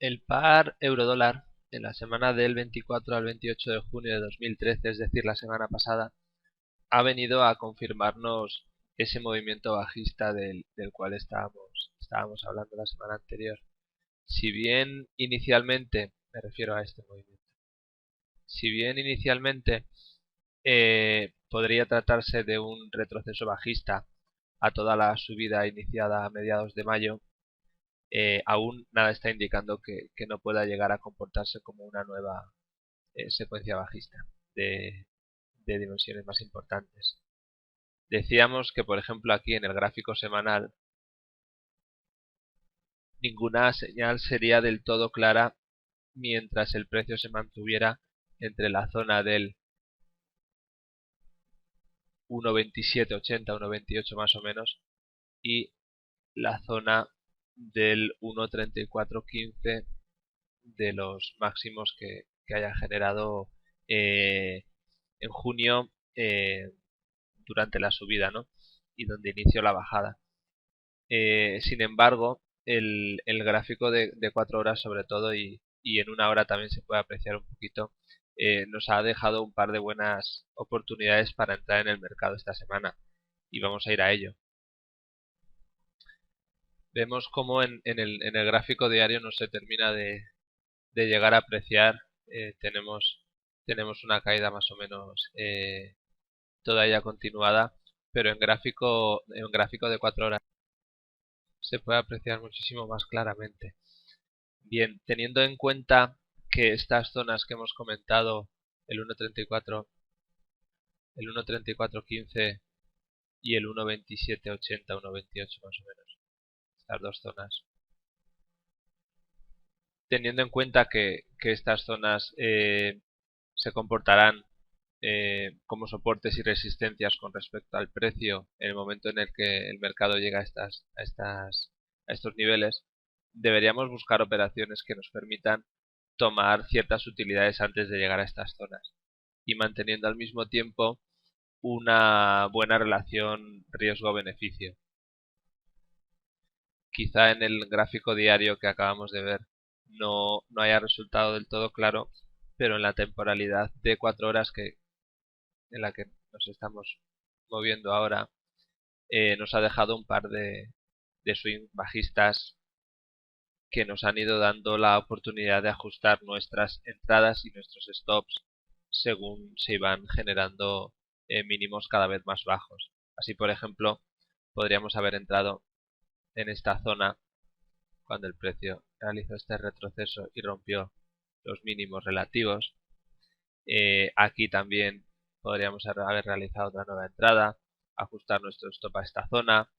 El par euro-dólar en la semana del 24 al 28 de junio de 2013, es decir, la semana pasada, ha venido a confirmarnos ese movimiento bajista del cual estábamos hablando la semana anterior. Si bien inicialmente, me refiero a este movimiento, si bien inicialmente podría tratarse de un retroceso bajista a toda la subida iniciada a mediados de mayo, aún nada está indicando que no pueda llegar a comportarse como una nueva secuencia bajista de, de dimensiones más importantes. Decíamos que, por ejemplo, aquí en el gráfico semanal, ninguna señal sería del todo clara mientras el precio se mantuviera entre la zona del 1.2780, 1.28 más o menos, y la zona del 1.3415 de los máximos que haya generado en junio durante la subida, ¿no? Y donde inició la bajada. Sin embargo, el gráfico de 4 horas sobre todo y en una hora también se puede apreciar un poquito, nos ha dejado un par de buenas oportunidades para entrar en el mercado esta semana y vamos a ir a ello. Vemos como en el gráfico diario no se termina de llegar a apreciar, tenemos una caída más o menos toda ella continuada, pero en gráfico de 4 horas se puede apreciar muchísimo más claramente. Bien, teniendo en cuenta que estas zonas que hemos comentado, el 1.34, el 1.3415 y el 1.2780, 1.28 más o menos, estas dos zonas, teniendo en cuenta que estas zonas se comportarán como soportes y resistencias con respecto al precio en el momento en el que el mercado llega a estos niveles, deberíamos buscar operaciones que nos permitan tomar ciertas utilidades antes de llegar a estas zonas y manteniendo al mismo tiempo una buena relación riesgo-beneficio. Quizá en el gráfico diario que acabamos de ver no haya resultado del todo claro, pero en la temporalidad de 4 horas en la que nos estamos moviendo ahora, nos ha dejado un par de swing bajistas que nos han ido dando la oportunidad de ajustar nuestras entradas y nuestros stops según se iban generando mínimos cada vez más bajos. Así, por ejemplo, podríamos haber entrado en esta zona cuando el precio realizó este retroceso y rompió los mínimos relativos. Aquí también podríamos haber realizado otra nueva entrada, ajustar nuestro stop a esta zona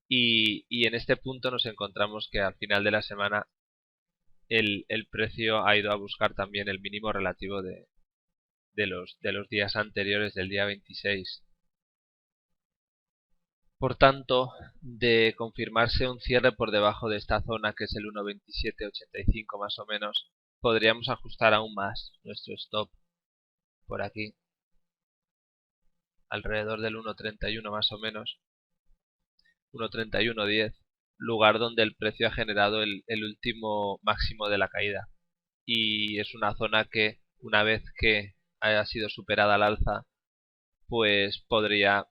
y en este punto nos encontramos que al final de la semana el precio ha ido a buscar también el mínimo relativo de los días anteriores del día 26. Por tanto, de confirmarse un cierre por debajo de esta zona, que es el 1.2785 más o menos, podríamos ajustar aún más nuestro stop por aquí, alrededor del 1.31 más o menos, 1.3110, lugar donde el precio ha generado el último máximo de la caída. Y es una zona que, una vez que haya sido superada al alza, pues podría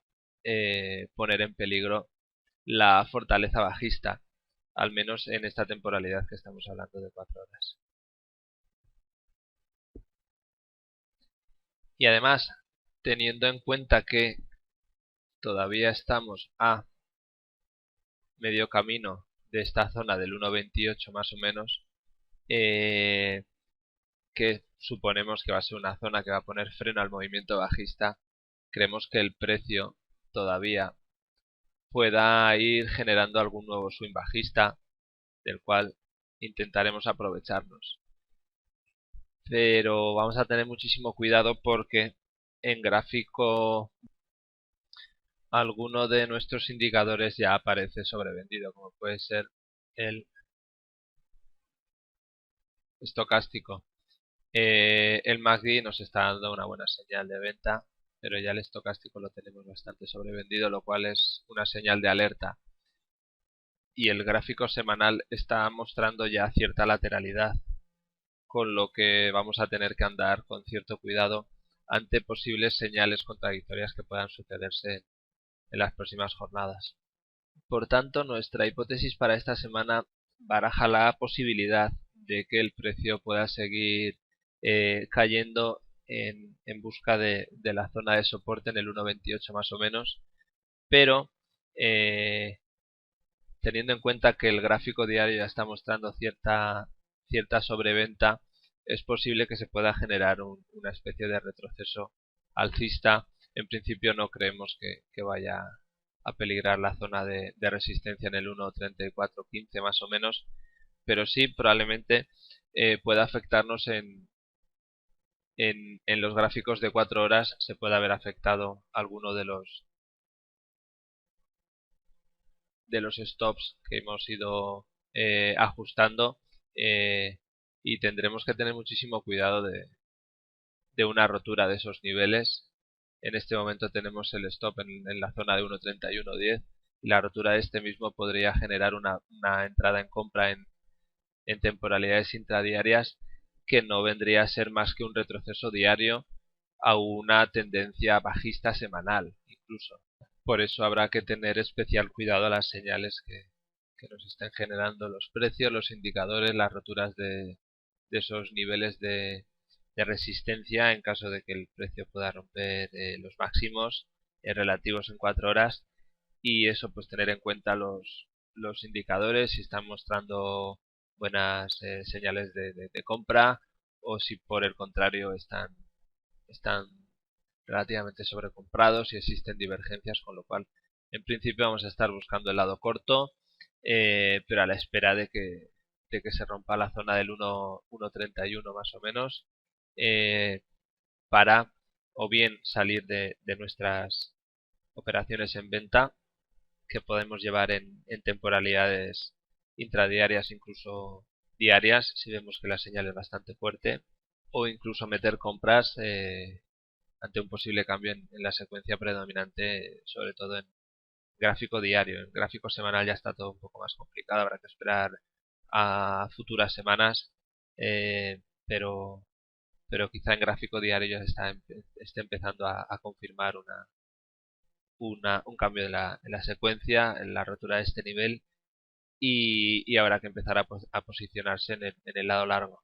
poner en peligro la fortaleza bajista, al menos en esta temporalidad que estamos hablando de 4 horas. Y además, teniendo en cuenta que todavía estamos a medio camino de esta zona del 1.28 más o menos, que suponemos que va a ser una zona que va a poner freno al movimiento bajista, creemos que el precio todavía pueda ir generando algún nuevo swing bajista del cual intentaremos aprovecharnos. Pero vamos a tener muchísimo cuidado porque en gráfico alguno de nuestros indicadores ya aparece sobrevendido, como puede ser el estocástico. El MACD nos está dando una buena señal de venta, pero ya el estocástico lo tenemos bastante sobrevendido, lo cual es una señal de alerta. y el gráfico semanal está mostrando ya cierta lateralidad, con lo que vamos a tener que andar con cierto cuidado ante posibles señales contradictorias que puedan sucederse en las próximas jornadas. Por tanto, nuestra hipótesis para esta semana baraja la posibilidad de que el precio pueda seguir cayendo en busca de la zona de soporte en el 1.28 más o menos, pero teniendo en cuenta que el gráfico diario ya está mostrando cierta sobreventa, es posible que se pueda generar una especie de retroceso alcista. En principio no creemos que vaya a peligrar la zona de resistencia en el 1.3415 más o menos, pero sí probablemente pueda afectarnos en los gráficos de 4 horas, se puede haber afectado alguno de los stops que hemos ido ajustando, eh, y tendremos que tener muchísimo cuidado de una rotura de esos niveles. En este momento tenemos el stop en la zona de 1.3110 y la rotura de este mismo podría generar una entrada en compra en temporalidades intradiarias que no vendría a ser más que un retroceso diario a una tendencia bajista semanal incluso. Por eso habrá que tener especial cuidado a las señales que nos estén generando los precios, los indicadores, las roturas de esos niveles de resistencia en caso de que el precio pueda romper los máximos relativos en 4 horas, y eso pues tener en cuenta los indicadores si están mostrando buenas señales de compra o si por el contrario están relativamente sobrecomprados y existen divergencias, con lo cual en principio vamos a estar buscando el lado corto, pero a la espera de que se rompa la zona del 1.31 más o menos, eh, para o bien salir de nuestras operaciones en venta que podemos llevar en temporalidades intradiarias, incluso diarias, si vemos que la señal es bastante fuerte, o incluso meter compras ante un posible cambio en la secuencia predominante, sobre todo en gráfico diario. En gráfico semanal ya está todo un poco más complicado, habrá que esperar a futuras semanas, pero quizá en gráfico diario ya esté empezando a confirmar un cambio en la secuencia, en la rotura de este nivel, y habrá que empezar a posicionarse en el lado largo.